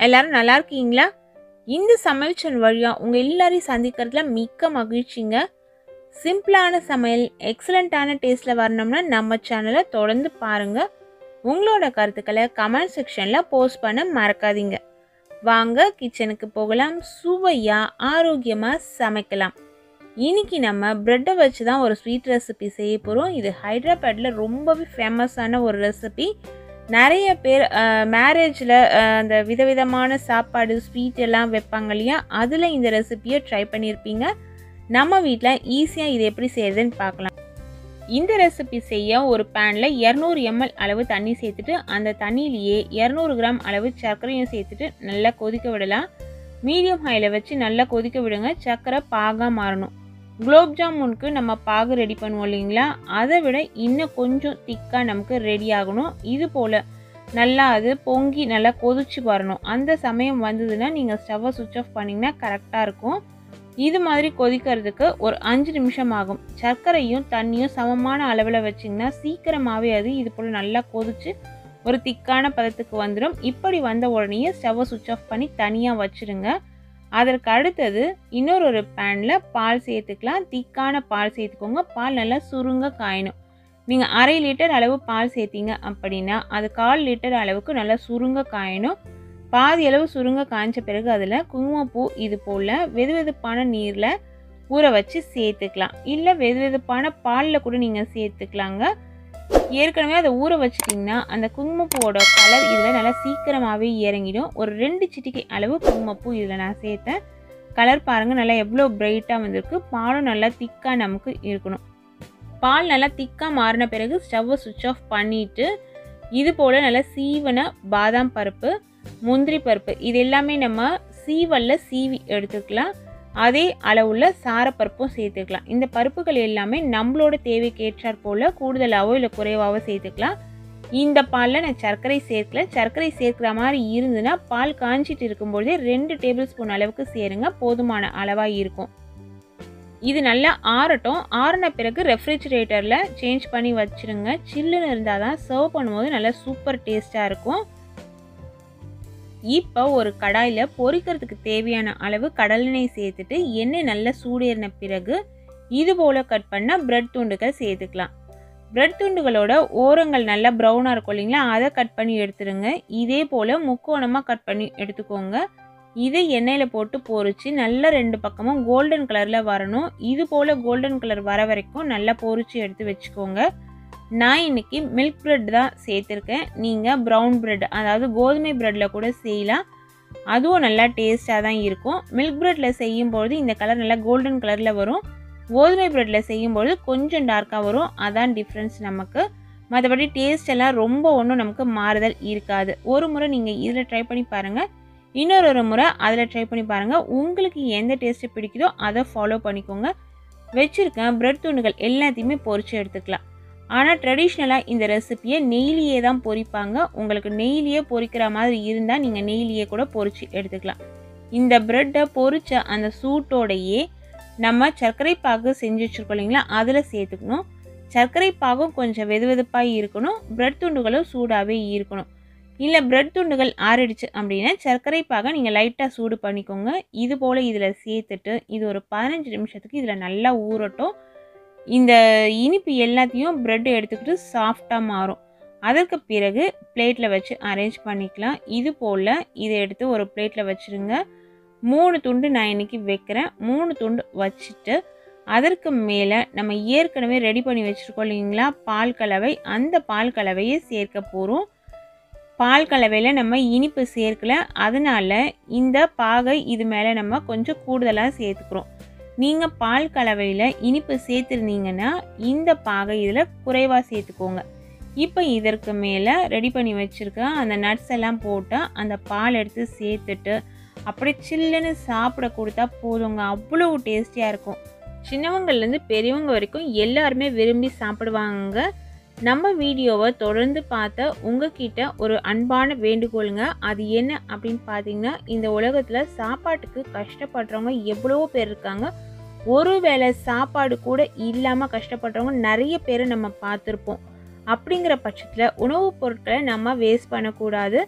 எல்லாரும் நல்லா இருக்கீங்களா? இந்த சமையல் சேனல் வழியா உங்க எல்லாரையும் சந்திக்கிறதுல மிக்க மகிழ்ச்சிங்க. சிம்பிளான சமையல் எக்ஸலண்டான டேஸ்ட்ல வரணும்னா நம்ம சேனலை தொடர்ந்து பாருங்க. உங்களோட கருத்துக்களை கமெண்ட் செக்ஷன்ல போஸ்ட் பண்ண மறக்காதீங்க. வாங்க கிச்சனுக்கு போகலாம். சுவையா ஆரோக்கியமா சமைக்கலாம். இன்னைக்கு நம்ம பிரெட்டை வச்சு தான் ஒரு ஸ்வீட் ரெசிபி செய்ய போகிறோம். இது ஹைதராபாத்தில் ரொம்பவே ஃபேமஸான ஒரு ரெசிபி. நிறைய பேர் மேரேஜில் அந்த விதவிதமான சாப்பாடு ஸ்வீட் எல்லாம் வைப்பாங்க இல்லையா, அதில் இந்த ரெசிபியை ட்ரை பண்ணியிருப்பீங்க. நம்ம வீட்டில் ஈஸியாக இது எப்படி செய்யறதுன்னு பார்க்கலாம். இந்த ரெசிபி செய்ய ஒரு பேனில் 200 ml அளவு தண்ணி சேர்த்துட்டு அந்த தண்ணியிலேயே 200 கிராம் அளவு சர்க்கரையும் சேர்த்துட்டு நல்லா கொதிக்க விடலாம். மீடியம் ஹையில் வச்சு நல்லா கொதிக்க விடுங்க. சர்க்கரை பாகாக மாறணும். குலோப் ஜாமுனுக்கு நம்ம பாகு ரெடி பண்ணுவோம் இல்லைங்களா, அதை விட இன்னும் கொஞ்சம் திக்காக நமக்கு ரெடி ஆகணும். இது போல் நல்லா அது பொங்கி நல்லா கொதிச்சு வரணும். அந்த சமயம் வந்ததுன்னா நீங்கள் ஸ்டவ்வை சுவிட்ச் ஆஃப் பண்ணிங்கன்னா கரெக்டாக இருக்கும். இது மாதிரி கொதிக்கிறதுக்கு ஒரு 5 நிமிஷம் ஆகும். சர்க்கரையும் தண்ணியும் சமமான அளவில் வச்சிங்கன்னா சீக்கிரமாகவே அது இது போல் நல்லா கொதிச்சு ஒரு திக்கான பதத்துக்கு வந்துடும். இப்படி வந்த உடனே ஸ்டவ்வை சுவிட்ச் ஆஃப் பண்ணி தனியாக வச்சுருங்க. அதற்கு அடுத்தது இன்னொரு பேனில் பால் சேர்த்துக்கலாம். திக்கான பால் சேர்த்துக்கோங்க. பால் நல்லா சுருங்க காயணும். நீங்கள் 1/2 லிட்டர் அளவு பால் சேர்த்திங்க அப்படின்னா அது 1/4 லிட்டர் அளவுக்கு நல்லா சுருங்க காயணும். பாதி அளவு சுருங்க காய்ஞ்ச பிறகு அதில் குங்குமப்பூ இது போல் வெதுவெதுப்பான நீரில் ஊற வச்சு சேர்த்துக்கலாம். இல்லை வெதுவெதுப்பான பாலில் கூட நீங்கள் சேர்த்துக்கலாங்க. ஏற்கனவே அதை ஊற வச்சிட்டிங்கன்னா அந்த குங்குமப்பூவோட கலர் இதில் நல்லா சீக்கிரமாகவே இறங்கிடும். ஒரு 2 சிட்டிகை அளவு குங்குமப்பூ இதில் நான் சேர்த்தேன். கலர் பாருங்கள் நல்லா எவ்வளோ பிரைட்டாக வந்திருக்கு. பாலும் நல்லா திக்காக நமக்கு இருக்கணும். பால் நல்லா திக்காக மாறின பிறகு ஸ்டவ்வை சுவிட்ச் ஆஃப் பண்ணிவிட்டு இது போல் நல்லா சீவன பாதாம் பருப்பு, முந்திரி பருப்பு இது எல்லாமே நம்ம சீவலில் சீவி எடுத்துக்கலாம். அதே அளவுள்ள சாரப்பருப்பும் சேர்த்துக்கலாம். இந்த பருப்புகள் எல்லாமே நம்மளோட தேவைக்கு ஏற்றாற் போல் கூடுதலாகவோ இல்லை குறைவாகவோ சேர்த்துக்கலாம். இந்த பாலில் நான் சர்க்கரை சேர்க்கல. சர்க்கரை சேர்க்குற மாதிரி இருந்துன்னா பால் காய்ச்சிட்டு இருக்கும்போதே 2 டேபிள் ஸ்பூன் அளவுக்கு சேருங்க. போதுமான அளவாக இருக்கும். இது நல்லா ஆறட்டும். ஆறின பிறகு ரெஃப்ரிஜிரேட்டரில் சேஞ்ச் பண்ணி வச்சுருங்க. சில்லுன்னு இருந்தால் தான் சர்வ் பண்ணும்போது நல்லா சூப்பர் டேஸ்ட்டாக இருக்கும். இப்போ ஒரு கடாயில் பொரிக்கிறதுக்கு தேவையான அளவு கடலெண்ணெய் சேர்த்துட்டு எண்ணெய் நல்லா சூடேறின பிறகு இது போல் கட் பண்ண பிரெட் துண்டுகள் சேர்த்துக்கலாம். பிரெட் துண்டுகளோட ஓரங்கள் நல்லா ப்ரௌனாக இருக்கும் இல்லைங்களா, அதை கட் பண்ணி எடுத்துருங்க. இதே போல் முக்கோணமாக கட் பண்ணி எடுத்துக்கோங்க. இதை எண்ணெயில் போட்டு பொரிச்சு நல்லா 2 பக்கமும் கோல்டன் கலரில் வரணும். இது போல் கோல்டன் கலர் வர வரைக்கும் நல்லா பொரிச்சு எடுத்து வச்சுக்கோங்க. நான் இன்றைக்கி மில்க் பிரெட் தான் சேர்த்துருக்கேன். நீங்கள் ப்ரௌன் பிரெட் அதாவது கோதுமை ப்ரெட்டில் கூட செய்யலாம். அதுவும் நல்லா டேஸ்ட்டாக தான் இருக்கும். மில்க் பிரெட்டில் செய்யும்பொழுது இந்த கலர் நல்லா கோல்டன் கலரில் வரும். கோதுமை பிரெட்டில் செய்யும்பொழுது கொஞ்சம் டார்க்காக வரும். அதான் டிஃப்ரென்ஸ் நமக்கு. மற்றபடி டேஸ்ட் எல்லாம் ரொம்ப ஒன்றும் நமக்கு மாறுதல் இருக்காது. ஒரு முறை நீங்கள் இதில் ட்ரை பண்ணி பாருங்கள். இன்னொரு முறை அதில் ட்ரை பண்ணி பாருங்கள். உங்களுக்கு எந்த டேஸ்ட்டு பிடிக்குதோ அதை ஃபாலோ பண்ணிக்கோங்க. வச்சுருக்கேன் பிரெட் துண்டுகள் எல்லாத்தையுமே பொரிச்சு எடுத்துக்கலாம். ஆனால் ட்ரெடிஷ்னலாக இந்த ரெசிப்பியை நெய்லியே தான் பொரிப்பாங்க. உங்களுக்கு நெய்லியே பொரிக்கிற மாதிரி இருந்தால் நீங்கள் நெய்லியே கூட பொரிச்சு எடுத்துக்கலாம். இந்த ப்ரெட்டை பொரிச்ச அந்த சூட்டோடையே நம்ம சர்க்கரை பாகு செஞ்சு வச்சுருக்கோம் இல்லைங்களா, அதில் சேர்த்துக்கணும். சர்க்கரை பாகும் கொஞ்சம் வெதுவெதுப்பாக இருக்கணும். பிரெட் துண்டுகளும் சூடாகவே இருக்கணும். இல்லை பிரெட் துண்டுகள் ஆறிடுச்சு அப்படின்னா சர்க்கரை பாகை நீங்கள் லைட்டாக சூடு பண்ணிக்கோங்க. இது போல் இதில் சேர்த்துட்டு இது ஒரு 15 நிமிஷத்துக்கு இதில் நல்லா ஊறட்டும். இந்த இனிப்பு எல்லாத்தையும் பிரெட் எடுத்துக்கிட்டு சாஃப்டாக மாறும். அதற்கு பிறகு பிளேட்டில் வச்சு அரேஞ்ச் பண்ணிக்கலாம். இது போல் இதை எடுத்து ஒரு பிளேட்டில் வச்சுருங்க. 3 துண்டு நான் இன்றைக்கி வைக்கிறேன். 3 துண்டு வச்சுட்டு அதற்கு மேலே நம்ம ஏற்கனவே ரெடி பண்ணி வச்சுருக்கோம் இல்லைங்களா பால் கலவை, அந்த பால் கலவையை சேர்க்க போகிறோம். பால் கலவையில் நம்ம இனிப்பு சேர்க்கல, அதனால் இந்த பாகை இது மேலே நம்ம கொஞ்சம் கூடுதலாக சேர்த்துக்கிறோம். நீங்கள் பால் கலவையில் இனிப்பு சேர்த்துருந்தீங்கன்னா இந்த பாகை இதில் குறைவாக சேர்த்துக்கோங்க. இப்போ இதற்கு மேலே ரெடி பண்ணி வச்சுருக்க அந்த நட்ஸ் எல்லாம் போட்டு அந்த பால் எடுத்து சேர்த்துட்டு அப்படியே சில்லுன்னு சாப்பிட கொடுத்தா போதுங்க. அவ்வளோ டேஸ்டியாக இருக்கும். சின்னவங்கள்லேருந்து பெரியவங்க வரைக்கும் எல்லாருமே விரும்பி சாப்பிடுவாங்க. நம்ம வீடியோவை தொடர்ந்து பார்த்த உங்ககிட்ட ஒரு அன்பான வேண்டுகோளுங்க. அது என்ன அப்படின்னு பார்த்தீங்கன்னா, இந்த உலகத்தில் சாப்பாட்டுக்கு கஷ்டப்படுறவங்க எவ்வளோ பேர் இருக்காங்க. ஒரு வேளை சாப்பாடு கூட இல்லாமல் கஷ்டப்படுறவங்க நிறைய பேரை நம்ம பார்த்துருப்போம். அப்படிங்கிற பட்சத்தில் உணவுப் பொருட்களை நம்ம வேஸ்ட் பண்ணக்கூடாது.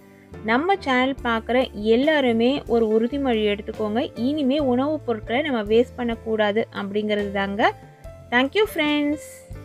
நம்ம சேனல் பார்க்குற எல்லாருமே ஒரு உறுதிமொழி எடுத்துக்கோங்க. இனிமே உணவுப் பொருட்களை நம்ம வேஸ்ட் பண்ணக்கூடாது அப்படிங்கிறது தாங்க. Thank you friends.